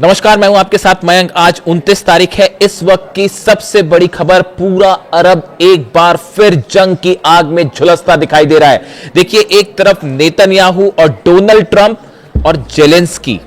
नमस्कार, मैं हूं आपके साथ मयंक। आज 29 तारीख है। इस वक्त की सबसे बड़ी खबर, पूरा अरब एक बार फिर जंग की आग में झुलसता दिखाई दे रहा है। देखिए, एक तरफ नेतन्याहू और डोनाल्ड ट्रंप और जेलेंस्की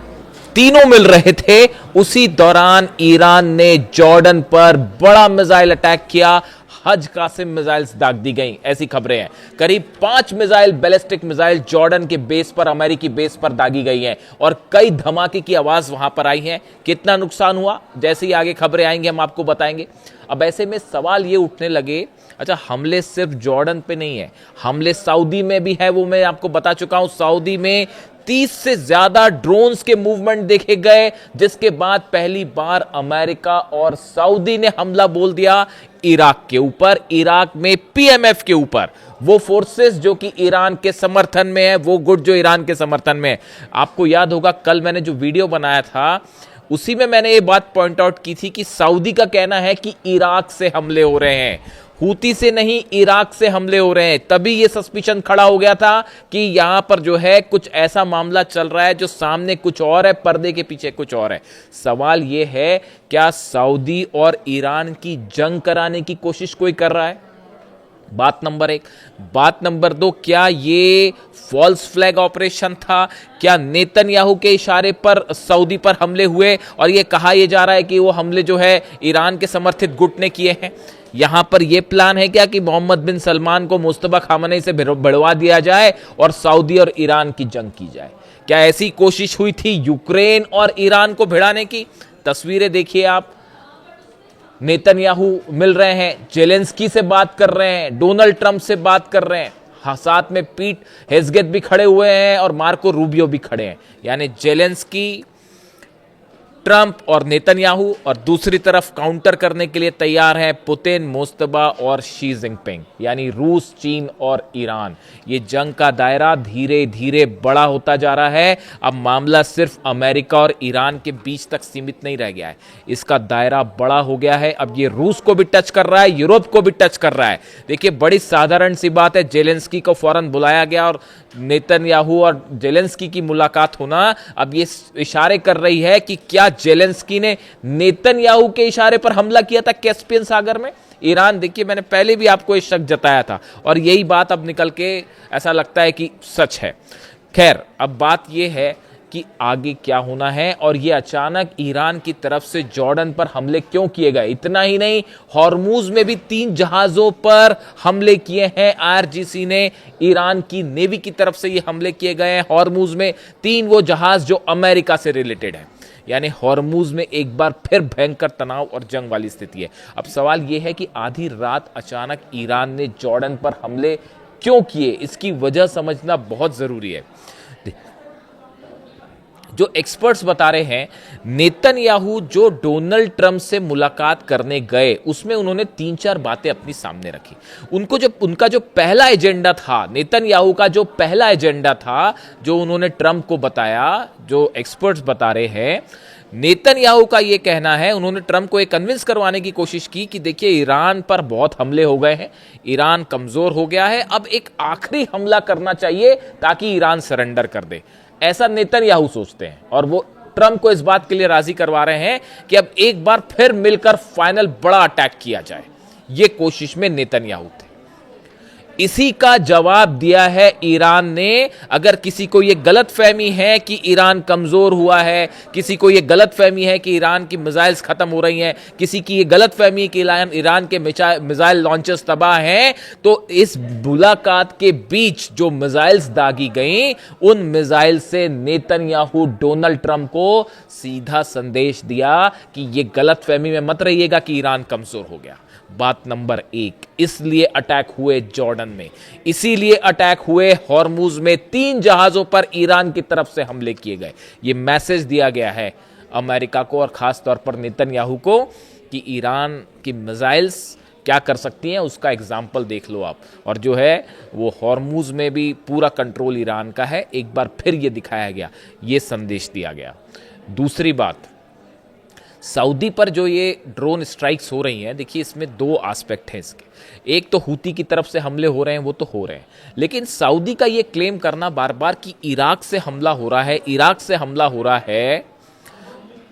तीनों मिल रहे थे। उसी दौरान ईरान ने जॉर्डन पर बड़ा मिसाइल अटैक किया। हज कासिम मिसाइल्स दाग दी गई, ऐसी खबरें हैं। करीब 5 मिसाइल, बैलिस्टिक मिसाइल जॉर्डन के बेस पर, अमेरिकी बेस पर दागी गई हैं और कई धमाके की आवाज वहां पर आई है। कितना नुकसान हुआ, जैसे ही आगे खबरें आएंगे हम आपको बताएंगे। अब ऐसे में सवाल ये उठने लगे, अच्छा हमले सिर्फ जॉर्डन पे नहीं है, हमले सऊदी में भी है। वो मैं आपको बता चुका हूं। सऊदी में 30 से ज्यादा ड्रोन्स के मूवमेंट देखे गए, जिसके बाद पहली बार अमेरिका और सऊदी ने हमला बोल दिया इराक के ऊपर, इराक में पीएमएफ के ऊपर। वो फोर्सेस जो कि ईरान के समर्थन में है, वो गुट जो ईरान के समर्थन में है। आपको याद होगा कल मैंने जो वीडियो बनाया था उसी में मैंने ये बात पॉइंट आउट की थी कि सऊदी का कहना है कि इराक से हमले हो रहे हैं, हूती से नहीं, इराक से हमले हो रहे हैं। तभी ये सस्पिशन खड़ा हो गया था कि यहां पर जो है कुछ ऐसा मामला चल रहा है जो सामने कुछ और है, पर्दे के पीछे कुछ और है। सवाल ये है, क्या सऊदी और ईरान की जंग कराने की कोशिश कोई कर रहा है? बात नंबर 1। बात नंबर 2, क्या ये फॉल्स फ्लैग ऑपरेशन था? क्या नेतन्याहू के इशारे पर सऊदी पर हमले हुए और ये कहा यह जा रहा है कि वो हमले जो है ईरान के समर्थित गुट ने किए हैं? यहां पर यह प्लान है क्या कि मोहम्मद बिन सलमान को मुस्तफा खामनेई से भिड़वा दिया जाए और सऊदी और ईरान की जंग की जाए? क्या ऐसी कोशिश हुई थी यूक्रेन और ईरान को भिड़ाने की? तस्वीरें देखिए आप। नेतन्याहू मिल रहे हैं, जेलेंस्की से बात कर रहे हैं, डोनाल्ड ट्रंप से बात कर रहे हैं। हाँ, साथ में पीट हेग्सेट भी खड़े हुए हैं और मार्को रूबियो भी खड़े हैं। यानी जेलेंस्की, ट्रंप और नेतन्याहू, और दूसरी तरफ काउंटर करने के लिए तैयार हैं पुतिन, मुस्तफा और शी जिनपिंग, यानी रूस, चीन और ईरान। ये जंग का दायरा धीरे धीरे बड़ा होता जा रहा है। अब मामला सिर्फ अमेरिका और ईरान के बीच तक सीमित नहीं रह गया है, इसका दायरा बड़ा हो गया है। अब ये रूस को भी टच कर रहा है, यूरोप को भी टच कर रहा है। देखिए, बड़ी साधारण सी बात है, जेलेंस्की को फौरन बुलाया गया और नेतन्याहू और जेलेंस्की की मुलाकात होना अब ये इशारे कर रही है कि क्या जेलेंस्की ने नेतन्याहू के इशारे पर हमला किया था कैस्पियन सागर में? ईरान, देखिए मैंने पहले भी आपको ये शक जताया था और यही बात अब निकल के ऐसा लगता है कि सच है। खैर, अब बात यह है कि आगे क्या होना है और ये अचानक ईरान की तरफ से जॉर्डन पर हमले क्यों किए गए? इतना ही नहीं, हॉर्मूज में भी 3 जहाजों पर हमले किए हैं आईआरजीसी ने। ईरान की नेवी की तरफ से ये हमले किए गए हैं हॉर्मूज में। 3 वो जहाज जो अमेरिका से रिलेटेड है। यानी हॉर्मूज में एक बार फिर भयंकर तनाव और जंग वाली स्थिति है। अब सवाल यह है कि आधी रात अचानक ईरान ने जॉर्डन पर हमले क्यों किए? इसकी वजह समझना बहुत जरूरी है। जो एक्सपर्ट्स बता रहे हैं, नेतन्याहू जो डोनाल्ड ट्रंप से मुलाकात करने गए उसमें उन्होंने 3-4 बातें अपनी सामने रखी। उनका जो पहला एजेंडा था, नेतन्याहू का जो पहला एजेंडा था, जो उन्होंने ट्रंप को बताया, जो एक्सपर्ट्स बता रहे हैं, नेतन्याहू का यह कहना है, उन्होंने ट्रंप को यह कन्विंस करवाने की कोशिश की कि देखिए ईरान पर बहुत हमले हो गए हैं, ईरान कमजोर हो गया है, अब एक आखिरी हमला करना चाहिए ताकि ईरान सरेंडर कर दे। ऐसा नेतन्याहू सोचते हैं और वो ट्रंप को इस बात के लिए राजी करवा रहे हैं कि अब एक बार फिर मिलकर फाइनल बड़ा अटैक किया जाए। ये कोशिश में नेतन्याहू थे। इसी का जवाब दिया है ईरान ने। अगर किसी को यह गलतफहमी है कि ईरान कमजोर हुआ है, किसी को यह गलतफहमी है कि ईरान की मिसाइल्स खत्म हो रही हैं, किसी की यह गलतफहमी है कि ईरान के मिसाइल लॉन्चर्स तबाह हैं, तो इस मुलाकात के बीच जो मिसाइल्स दागी गई, उन मिसाइल से नेतन्याहू डोनाल्ड ट्रंप को सीधा संदेश दिया कि यह गलतफहमी में मत रहिएगा कि ईरान कमजोर हो गया। बात नंबर 1, इसलिए अटैक हुए जॉर्डन में, इसीलिए अटैक हुए हॉर्मूज में। 3 जहाजों पर ईरान की तरफ से हमले किए गए। यह मैसेज दिया गया है अमेरिका को और खास तौर पर नेतन्याहू को कि ईरान की मिसाइल्स क्या कर सकती हैं, उसका एग्जाम्पल देख लो आप। और जो है वो हॉर्मूज में भी पूरा कंट्रोल ईरान का है। एक बार फिर यह दिखाया गया, यह संदेश दिया गया। दूसरी बात, सऊदी पर जो ये ड्रोन स्ट्राइक्स हो रही हैं, देखिए इसमें 2 एस्पेक्ट हैं इसके। एक तो हूती की तरफ से हमले हो रहे हैं, वो तो हो रहे हैं, लेकिन सऊदी का ये क्लेम करना बार बार कि इराक से हमला हो रहा है, इराक से हमला हो रहा है,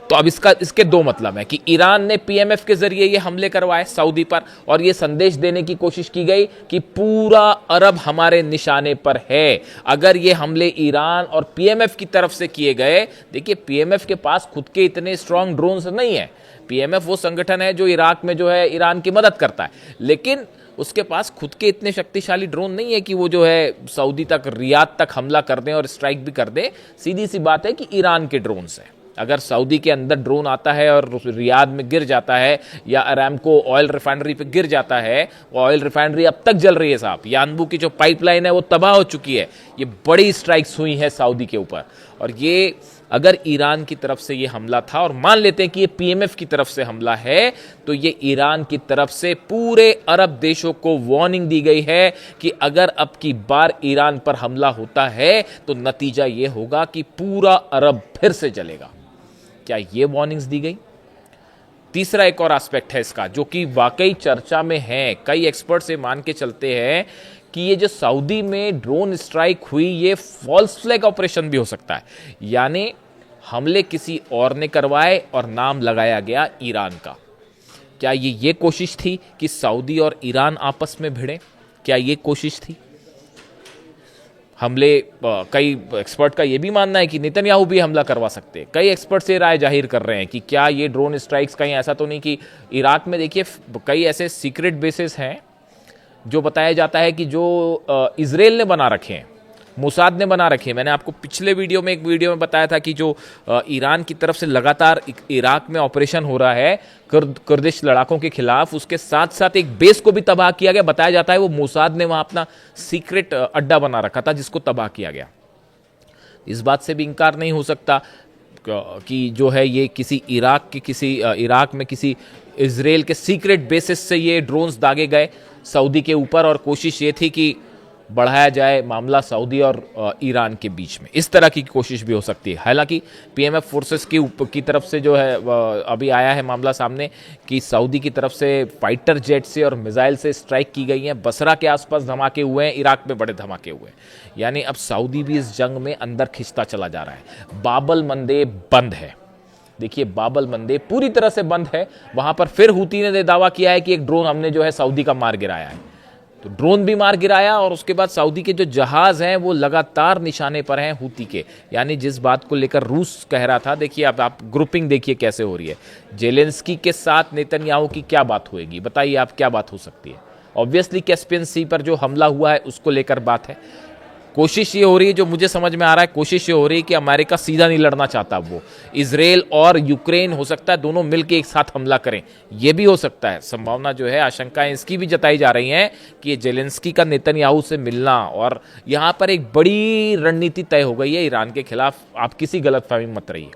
तो अब इसके दो मतलब है कि ईरान ने पीएमएफ के जरिए ये हमले करवाए सऊदी पर, और ये संदेश देने की कोशिश की गई कि पूरा अरब हमारे निशाने पर है। अगर ये हमले ईरान और पीएमएफ की तरफ से किए गए, देखिए पीएमएफ के पास खुद के इतने स्ट्रांग ड्रोन्स नहीं है। पीएमएफ वो संगठन है जो इराक में जो है ईरान की मदद करता है, लेकिन उसके पास खुद के इतने शक्तिशाली ड्रोन नहीं है कि वो जो है सऊदी तक, रियाद तक हमला कर दें और स्ट्राइक भी कर दें। सीधी सी बात है कि ईरान के ड्रोन्स हैं। अगर सऊदी के अंदर ड्रोन आता है और रियाद में गिर जाता है, या अरामको ऑयल रिफाइनरी पे गिर जाता है, वो ऑयल रिफाइनरी अब तक जल रही है साहब, यानबू की जो पाइपलाइन है वो तबाह हो चुकी है। ये बड़ी स्ट्राइक्स हुई हैं सऊदी के ऊपर, और ये अगर ईरान की तरफ से ये हमला था, और मान लेते हैं कि ये पीएमएफ की तरफ से हमला है, तो ये ईरान की तरफ से पूरे अरब देशों को वार्निंग दी गई है कि अगर अब की बार ईरान पर हमला होता है तो नतीजा ये होगा कि पूरा अरब फिर से जलेगा। क्या ये वार्निंग्स दी गई? तीसरा एक और एस्पेक्ट है इसका जो कि वाकई चर्चा में है। कई एक्सपर्ट से मान के चलते हैं कि ये जो सऊदी में ड्रोन स्ट्राइक हुई, ये फॉल्स फ्लैग ऑपरेशन भी हो सकता है, यानी हमले किसी और ने करवाए और नाम लगाया गया ईरान का। क्या ये कोशिश थी कि सऊदी और ईरान आपस में भिड़े? क्या ये कोशिश थी? हमले, कई एक्सपर्ट का यह भी मानना है कि नेतन्याहू भी हमला करवा सकते हैं। कई एक्सपर्ट से राय जाहिर कर रहे हैं कि क्या ये ड्रोन स्ट्राइक्स कहीं ऐसा तो नहीं कि इराक में, देखिए कई ऐसे सीक्रेट बेसिस हैं जो बताया जाता है कि जो इजराइल ने बना रखे हैं, मोसाद ने बना रखे हैं। मैंने आपको पिछले वीडियो में, एक वीडियो में बताया था कि जो ईरान की तरफ से लगातार इराक में ऑपरेशन हो रहा है कुर्दिश लड़ाकों के खिलाफ, उसके साथ साथ एक बेस को भी तबाह किया गया। बताया जाता है वो मोसाद ने वहां अपना सीक्रेट अड्डा बना रखा था जिसको तबाह किया गया। इस बात से भी इंकार नहीं हो सकता कि जो है ये किसी इराक में किसी इजराइल के सीक्रेट बेसिस से ये ड्रोन्स दागे गए सऊदी के ऊपर, और कोशिश ये थी कि बढ़ाया जाए मामला सऊदी और ईरान के बीच में। इस तरह की कोशिश भी हो सकती है। हालांकि पीएमएफ फोर्सेस की तरफ से जो है अभी आया है मामला सामने कि सऊदी की तरफ से फाइटर जेट से और मिसाइल से स्ट्राइक की गई हैं। बसरा के आसपास धमाके हुए हैं, इराक में बड़े धमाके हुए हैं, यानी अब सऊदी भी इस जंग में अंदर खिंचता चला जा रहा है। बाबल मंदेब बंद है, देखिए बाबल मंदेब पूरी तरह से बंद है। वहां पर फिर हूती ने दावा किया है कि एक ड्रोन हमने जो है सऊदी का मार गिराया है, तो ड्रोन भी मार गिराया, और उसके बाद सऊदी के जो जहाज हैं वो लगातार निशाने पर हैं हूती के। यानी जिस बात को लेकर रूस कह रहा था, देखिए अब आप ग्रुपिंग देखिए कैसे हो रही है। जेलेंस्की के साथ नेतन्याहू की क्या बात होगी, बताइए आप क्या बात हो सकती है? ऑब्वियसली कैस्पियन सी पर जो हमला हुआ है उसको लेकर बात है। कोशिश ये हो रही है, जो मुझे समझ में आ रहा है, कोशिश ये हो रही है कि अमेरिका सीधा नहीं लड़ना चाहता, वो इजराइल और यूक्रेन हो सकता है दोनों मिलकर एक साथ हमला करें, ये भी हो सकता है। संभावना जो है, आशंकाएं इसकी भी जताई जा रही हैं कि जेलेंस्की का नेतन्याहू से मिलना, और यहां पर एक बड़ी रणनीति तय हो गई है ईरान के खिलाफ। आप किसी गलतफहमी में मत रहिए।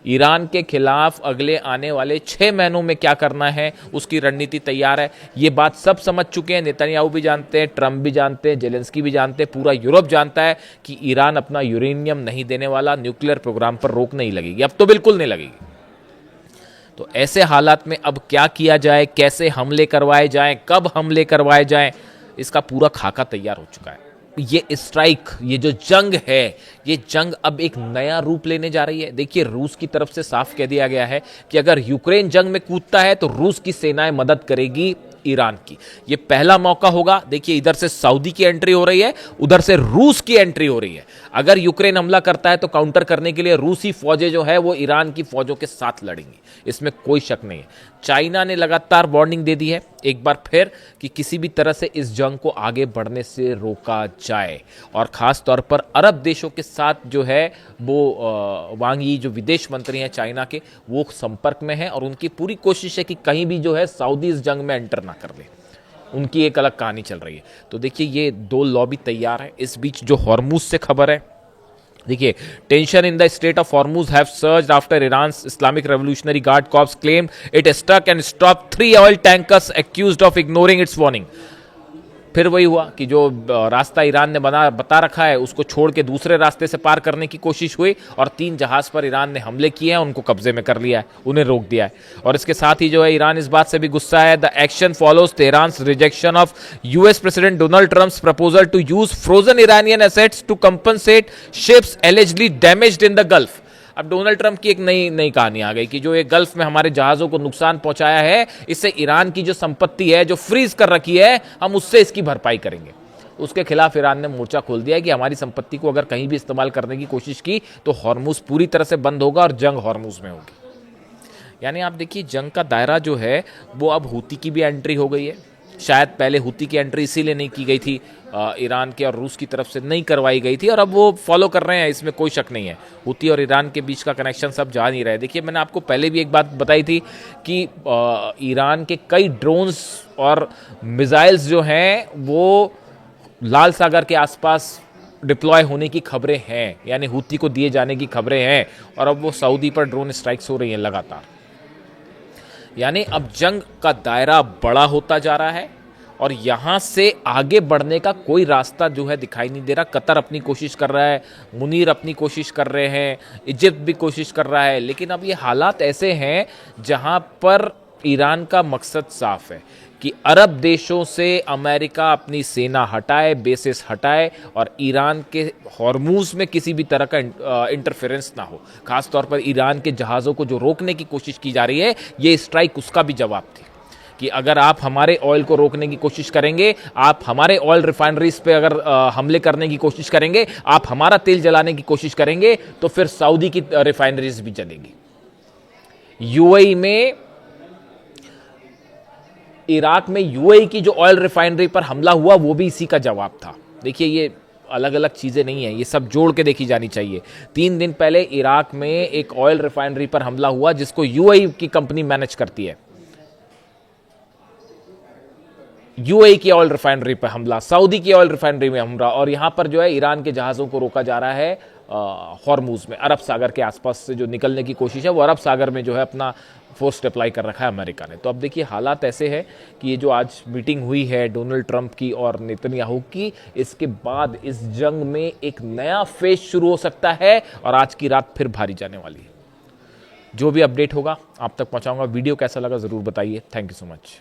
ईरान के खिलाफ अगले आने वाले 6 महीनों में क्या करना है उसकी रणनीति तैयार है। ये बात सब समझ चुके हैं, नेतन्याहू भी जानते हैं, ट्रंप भी जानते हैं, जेलेंस्की भी जानते हैं, पूरा यूरोप जानता है कि ईरान अपना यूरेनियम नहीं देने वाला, न्यूक्लियर प्रोग्राम पर रोक नहीं लगेगी, अब तो बिल्कुल नहीं लगेगी। तो ऐसे हालात में अब क्या किया जाए, कैसे हमले करवाए जाएं, कब हमले करवाए जाएं, इसका पूरा खाका तैयार हो चुका है। ये स्ट्राइक, ये जो जंग है, ये जंग अब एक नया रूप लेने जा रही है। देखिए रूस की तरफ से साफ कह दिया गया है कि अगर यूक्रेन जंग में कूदता है तो रूस की सेनाएं मदद करेगी ईरान की। ये पहला मौका होगा। देखिए इधर से सऊदी की एंट्री हो रही है, उधर से रूस की एंट्री हो रही है। अगर यूक्रेन हमला करता है तो काउंटर करने के लिए रूसी फौजें जो है वो ईरान की फौजों के साथ लड़ेंगी, इसमें कोई शक नहीं है। चाइना ने लगातार वार्निंग दे दी है एक बार फिर कि किसी भी तरह से इस जंग को आगे बढ़ने से रोका जाए, और खास तौर पर अरब देशों के साथ जो है वो वांग यी जो विदेश मंत्री हैं चाइना के, वो संपर्क में हैं, और उनकी पूरी कोशिश है कि कहीं भी जो है सऊदी इस जंग में एंटर ना कर ले। उनकी एक अलग कहानी चल रही है। तो देखिए ये 2 लॉबी तैयार है। इस बीच जो हॉर्मुज से खबर है, देखिए tension in the strait of Hormuz have surged after Iran's Islamic Revolutionary Guard Corps claim it struck and stop 3 oil tankers accused of ignoring its warning. फिर वही हुआ कि जो रास्ता ईरान ने बता रखा है उसको छोड़ के दूसरे रास्ते से पार करने की कोशिश हुई, और 3 जहाज पर ईरान ने हमले किए हैं, उनको कब्जे में कर लिया है, उन्हें रोक दिया है। और इसके साथ ही जो है ईरान इस बात से भी गुस्सा है। The action follows Tehran's rejection of US president Donald Trump's proposal to use frozen Iranian assets to compensate ships allegedly damaged in the gulf. अब डोनाल्ड ट्रंप की एक नई कहानी आ गई कि जो ये गल्फ में हमारे जहाज़ों को नुकसान पहुंचाया है, इससे ईरान की जो संपत्ति है जो फ्रीज कर रखी है, हम उससे इसकी भरपाई करेंगे। उसके खिलाफ ईरान ने मोर्चा खोल दिया है कि हमारी संपत्ति को अगर कहीं भी इस्तेमाल करने की कोशिश की तो हॉर्मुज पूरी तरह से बंद होगा और जंग हॉर्मुज में होगी। यानी आप देखिए जंग का दायरा जो है वो अब हूती की भी एंट्री हो गई है। शायद पहले हूती की एंट्री इसीलिए नहीं की गई थी, ईरान के और रूस की तरफ से नहीं करवाई गई थी, और अब वो फॉलो कर रहे हैं, इसमें कोई शक नहीं है। हूती और ईरान के बीच का कनेक्शन सब जान ही रहे। देखिए मैंने आपको पहले भी एक बात बताई थी कि ईरान के कई ड्रोन्स और मिसाइल्स जो हैं वो लाल सागर के आसपास डिप्लॉय होने की खबरें हैं, यानी हूती को दिए जाने की खबरें हैं, और अब वो सऊदी पर ड्रोन स्ट्राइक्स हो रही हैं लगातार। यानी अब जंग का दायरा बड़ा होता जा रहा है और यहां से आगे बढ़ने का कोई रास्ता जो है दिखाई नहीं दे रहा। कतर अपनी कोशिश कर रहा है, मुनीर अपनी कोशिश कर रहे हैं, इजिप्ट भी कोशिश कर रहा है, लेकिन अब ये हालात ऐसे हैं जहां पर ईरान का मकसद साफ है कि अरब देशों से अमेरिका अपनी सेना हटाए, बेसिस हटाए और ईरान के हॉर्मूज में किसी भी तरह का इंटरफेरेंस ना हो। खासतौर पर ईरान के जहाज़ों को जो रोकने की कोशिश की जा रही है, ये स्ट्राइक उसका भी जवाब थी कि अगर आप हमारे ऑयल को रोकने की कोशिश करेंगे, आप हमारे ऑयल रिफाइनरीज पे अगर हमले करने की कोशिश करेंगे, आप हमारा तेल जलाने की कोशिश करेंगे, तो फिर सऊदी की रिफाइनरीज भी जलेगी। यूएई में, इराक में यूएई की जो ऑयल रिफाइनरी पर हमला हुआ वो भी इसी का जवाब था। देखिए ये अलग अलग चीज़ें नहीं हैं, ये सब जोड़ के देखी जानी चाहिए। 3 दिन पहले इराक में एक ऑयल रिफाइनरी पर हमला हुआ जिसको यूएई की कंपनी मैनेज करती है। यूएई की ऑयल रिफाइनरी पर हमला, सऊदी की ऑयल रिफाइनरी में हमला, और यहां पर जो है ईरान के जहाज़ों को रोका जा रहा है हॉर्मुज में। अरब सागर के आसपास से जो निकलने की कोशिश है वो अरब सागर में जो है अपना फोर्स अप्लाई कर रखा है अमेरिका ने। तो अब देखिए हालात ऐसे हैं कि ये जो आज मीटिंग हुई है डोनाल्ड ट्रंप की और नेतन्याहू की, इसके बाद इस जंग में एक नया फेज शुरू हो सकता है और आज की रात फिर भारी जाने वाली है। जो भी अपडेट होगा आप तक पहुंचाऊंगा। वीडियो कैसा लगा जरूर बताइए। Thank you so much.